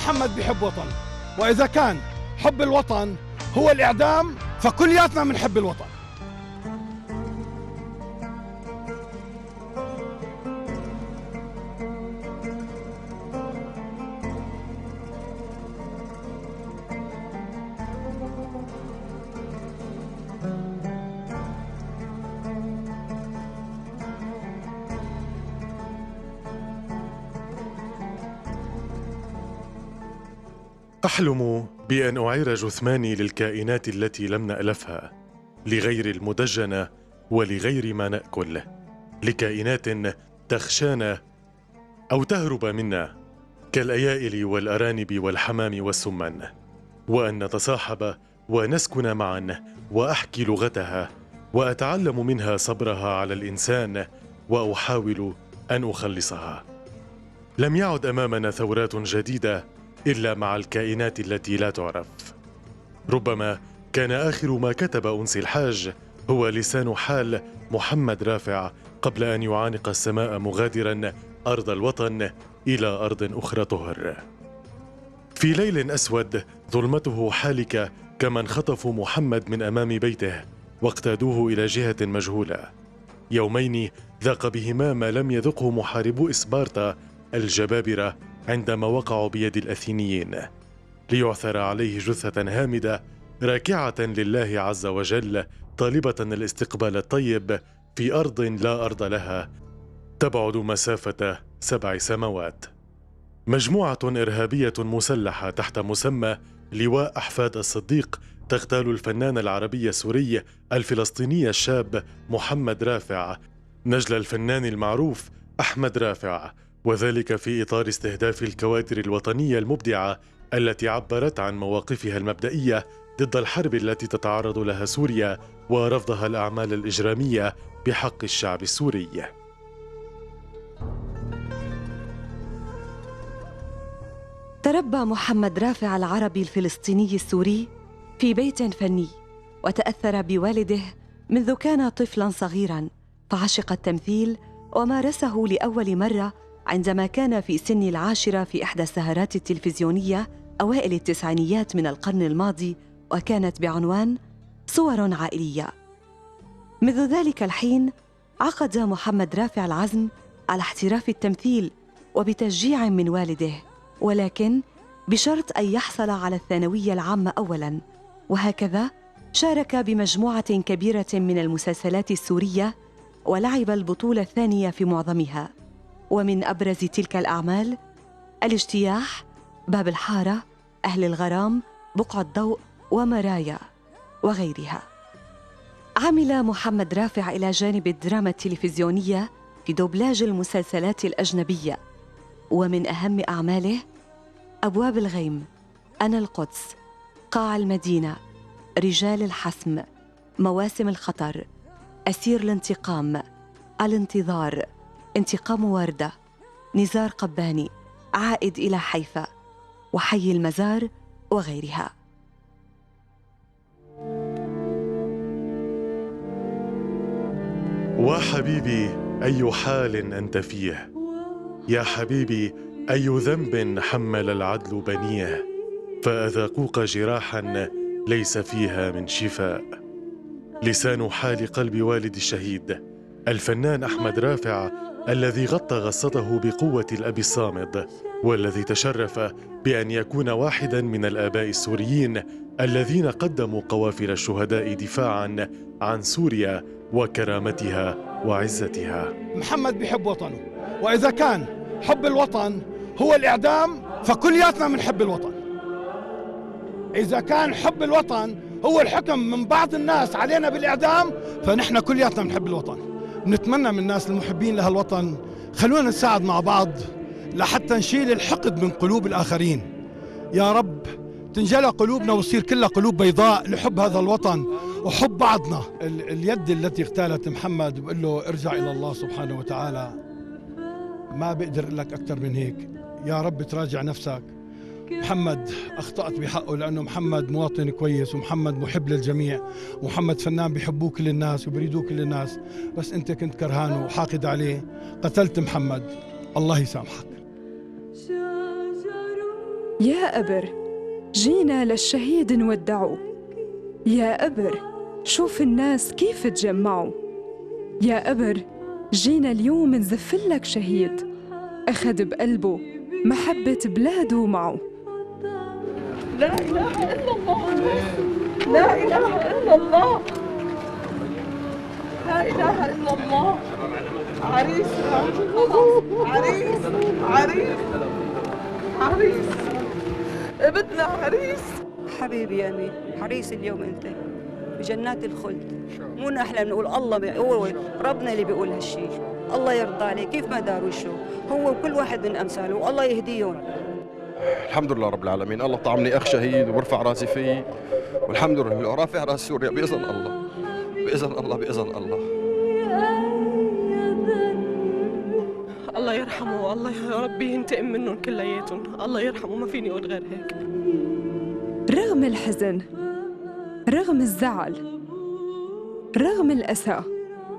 محمد بيحب وطنه، وإذا كان حب الوطن هو الإعدام فكلياتنا بنحب الوطن. أحلم بأن أعير جثماني للكائنات التي لم نألفها، لغير المدجنة ولغير ما نأكل، لكائنات تخشانا أو تهرب منا كالأيائل والأرانب والحمام والسمان، وأن نتصاحب ونسكن معا وأحكي لغتها وأتعلم منها صبرها على الإنسان وأحاول أن أخلصها. لم يعد أمامنا ثورات جديدة إلا مع الكائنات التي لا تعرف. ربما كان آخر ما كتب أنسي الحاج هو لسان حال محمد رافع قبل أن يعانق السماء مغادرا أرض الوطن إلى أرض أخرى طهر. في ليل أسود ظلمته حالكة كما انخطفوا محمد من أمام بيته واقتادوه إلى جهة مجهولة. يومين ذاق بهما ما لم يذقه محاربو إسبارتا الجبابرة عندما وقعوا بيد الأثينيين، ليعثر عليه جثة هامدة راكعة لله عز وجل طالبة الاستقبال الطيب في أرض لا أرض لها تبعد مسافة 7 سماوات. مجموعة إرهابية مسلحة تحت مسمى لواء أحفاد الصديق تغتال الفنان العربي السوري الفلسطيني الشاب محمد رافع نجل الفنان المعروف أحمد رافع، وذلك في إطار استهداف الكوادر الوطنية المبدعة التي عبرت عن مواقفها المبدئية ضد الحرب التي تتعرض لها سوريا ورفضها الأعمال الإجرامية بحق الشعب السوري. تربى محمد رافع العربي الفلسطيني السوري في بيت فني، وتأثر بوالده منذ كان طفلاً صغيراً، فعشق التمثيل ومارسه لأول مرة عندما كان في سن 10 في إحدى السهرات التلفزيونية أوائل التسعينيات من القرن الماضي، وكانت بعنوان صور عائلية. منذ ذلك الحين عقد محمد رافع العزم على احتراف التمثيل وبتشجيع من والده، ولكن بشرط أن يحصل على الثانوية العامة أولاً، وهكذا شارك بمجموعة كبيرة من المسلسلات السورية ولعب البطولة الثانية في معظمها، ومن أبرز تلك الأعمال الاجتياح، باب الحارة، أهل الغرام، بقعة ضوء، ومرايا وغيرها. عمل محمد رافع إلى جانب الدراما التلفزيونية في دوبلاج المسلسلات الأجنبية، ومن أهم أعماله أبواب الغيم، أنا القدس، قاع المدينة، رجال الحسم، مواسم الخطر، أسير الانتقام، الانتظار، انتقام وردة، نزار قباني، عائد إلى حيفا، وحي المزار وغيرها. وحبيبي أي حال أنت فيه، يا حبيبي أي ذنب حمل العدل بنيه، فأذاقوك جراحا ليس فيها من شفاء. لسان حال قلب والد الشهيد الفنان أحمد رافع، الذي غطى غصته بقوة الأب الصامد، والذي تشرف بأن يكون واحدا من الآباء السوريين الذين قدموا قوافل الشهداء دفاعا عن سوريا وكرامتها وعزتها. محمد بيحب وطنه، وإذا كان حب الوطن هو الإعدام فكلياتنا بنحب الوطن. إذا كان حب الوطن هو الحكم من بعض الناس علينا بالإعدام فنحن كلياتنا بنحب الوطن. بنتمنى من الناس المحبين لهالوطن خلونا نساعد مع بعض لحتى نشيل الحقد من قلوب الآخرين. يا رب تنجلى قلوبنا وتصير كلها قلوب بيضاء لحب هذا الوطن وحب بعضنا. اليد التي اغتالت محمد بقول له ارجع إلى الله سبحانه وتعالى، ما بقدر أقول لك أكثر من هيك. يا رب تراجع نفسك. محمد أخطأت بحقه لأنه محمد مواطن كويس، ومحمد محب للجميع، ومحمد فنان بيحبوه كل الناس وبريدوه كل الناس، بس أنت كنت كرهانه وحاقد عليه، قتلت محمد. الله يسامحك. يا أبر جينا للشهيد نودعه، يا أبر شوف الناس كيف تجمعوا، يا أبر جينا اليوم نزفلك شهيد أخذ بقلبه محبة بلاده معه. لا إله إلا الله، لا إله إلا الله، لا إله إلا الله. عريس عريس عريس عريس ابننا عريس. حبيبي يا أمين، عريس اليوم أنت بجنات الخلد. مو نحن نقول الله، هو ربنا اللي بيقول هالشيء. الله يرضى عليه كيف ما دار وشه هو وكل واحد من أمثاله، والله يهديهم. الحمد لله رب العالمين، الله طعمني أخ شهيد وبرفع راسي فيه، والحمد لله رافع راس سوريا بإذن الله، بإذن الله، بإذن الله. الله يرحمه والله يا ربي ينتقم منهم كلياتهم، الله يرحمه ما فيني أقول غير هيك. رغم الحزن، رغم الزعل، رغم الأسى،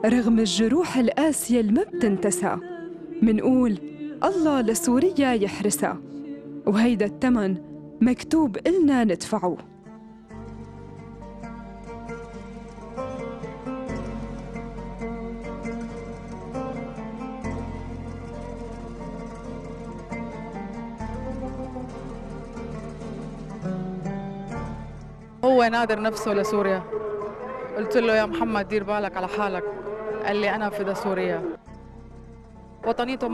رغم الجروح القاسية اللي ما بتنتسى، منقول الله لسوريا يحرسها، وهيدا الثمن مكتوب إلنا ندفعه. هو نادر نفسه لسوريا، قلت له يا محمد دير بالك على حالك، قال لي أنا فدا سوريا. وطنيته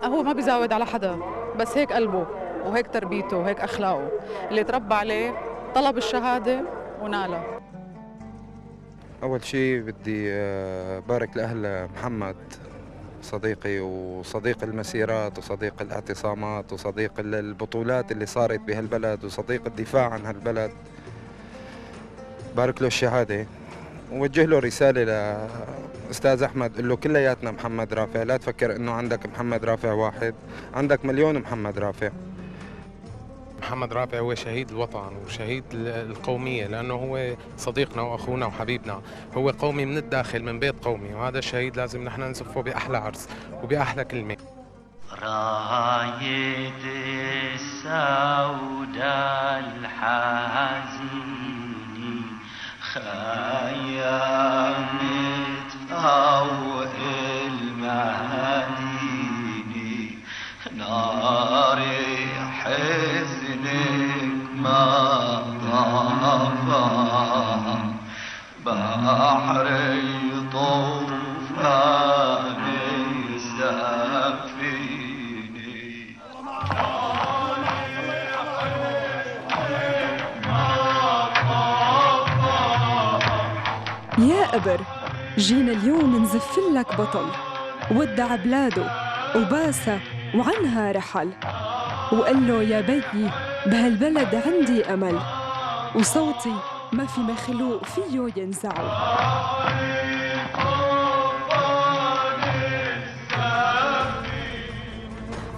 هو ما بيزاود على حدا، بس هيك قلبه وهيك تربيته وهيك أخلاقه اللي تربى عليه، طلب الشهادة ونالها. أول شيء بدي بارك لأهل محمد صديقي وصديق المسيرات وصديق الاعتصامات وصديق البطولات اللي صارت بهالبلد وصديق الدفاع عن هالبلد، بارك له الشهادة ووجه له رسالة لأستاذ أحمد، قل له كلياتنا محمد رافع، لا تفكر إنه عندك محمد رافع واحد، عندك مليون محمد رافع. محمد رافع هو شهيد الوطن وشهيد القومية، لأنه هو صديقنا وأخونا وحبيبنا، هو قومي من الداخل من بيت قومي، وهذا الشهيد لازم نحن نزفه بأحلى عرس وبأحلى كلمة. راية السوداء الحزين خيمت فوق المدينة، نار حزنك ما طفى، بحر طوفان سفيني. يا أبر جينا اليوم نزفلك بطل ودع بلاده وباسى وعنها رحل، وقال له يا بيي بهالبلد عندي أمل، وصوتي ما في مخلوق فيه ينزعه.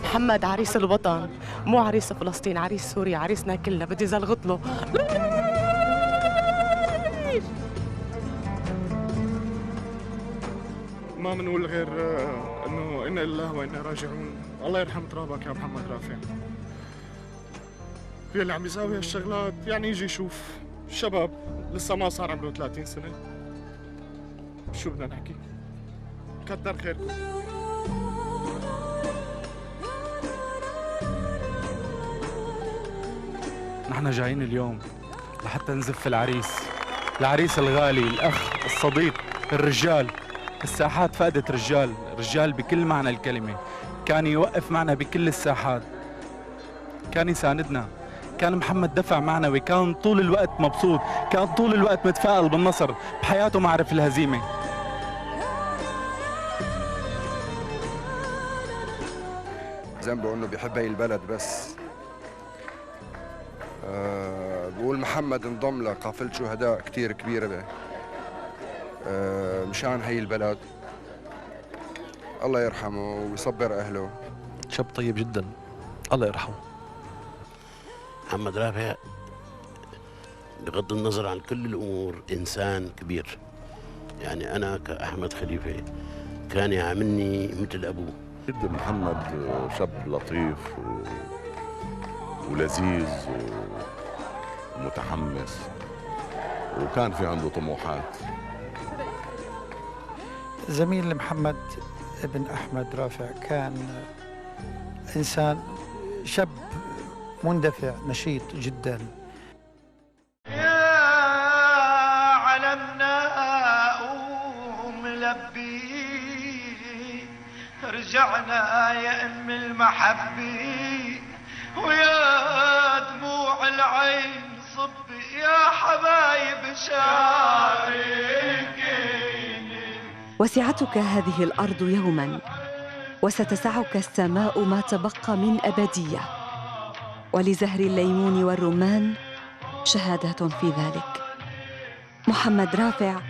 محمد عريس الوطن، مو عريس فلسطين، عريس سوريا، عريسنا كلنا، بدي زلغط له. ما بنقول غير انه انا لله وانا راجعون. الله يرحم ترابك يا محمد رافع. في اللي عم يساوي هالشغلات يعني يجي يشوف الشباب لسه ما صار عمره 30 سنة، شو بدنا نحكي؟ كتر خيركم. نحن جايين اليوم لحتى نزف العريس الغالي، الأخ، الصديق، الرجال. الساحات فقدت رجال بكل معنى الكلمة، كان يوقف معنا بكل الساحات، كان يساندنا، كان محمد دفع معنوي، كان طول الوقت مبسوط، كان طول الوقت متفائل بالنصر، بحياته ما عرف الهزيمة. ذنبه انه بيحب هي البلد بس. بقول محمد انضم لقافلة شهداء كتير كبيرة مشان هي البلد. الله يرحمه ويصبر أهله. شاب طيب جدا، الله يرحمه. محمد رافع بغض النظر عن كل الأمور إنسان كبير، يعني أنا كأحمد خليفة كان يعاملني مثل أبوه. جدا محمد شاب لطيف ولذيذ ومتحمس، وكان في عنده طموحات. زميل محمد بن أحمد رافع كان إنسان شاب مندفع نشيط جدا. يا علمنا وملبي رجعنا يا ام المحبي، ويا دموع العين صبي يا حبايب شاركيني. وسعتك هذه الأرض يوماً، وستسعك السماء ما تبقى من أبدية، ولزهر الليمون والرمان شهادات في ذلك. محمد رافع،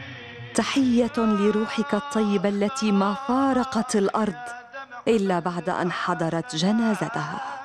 تحية لروحك الطيبة التي ما فارقت الأرض إلا بعد أن حضرت جنازتها.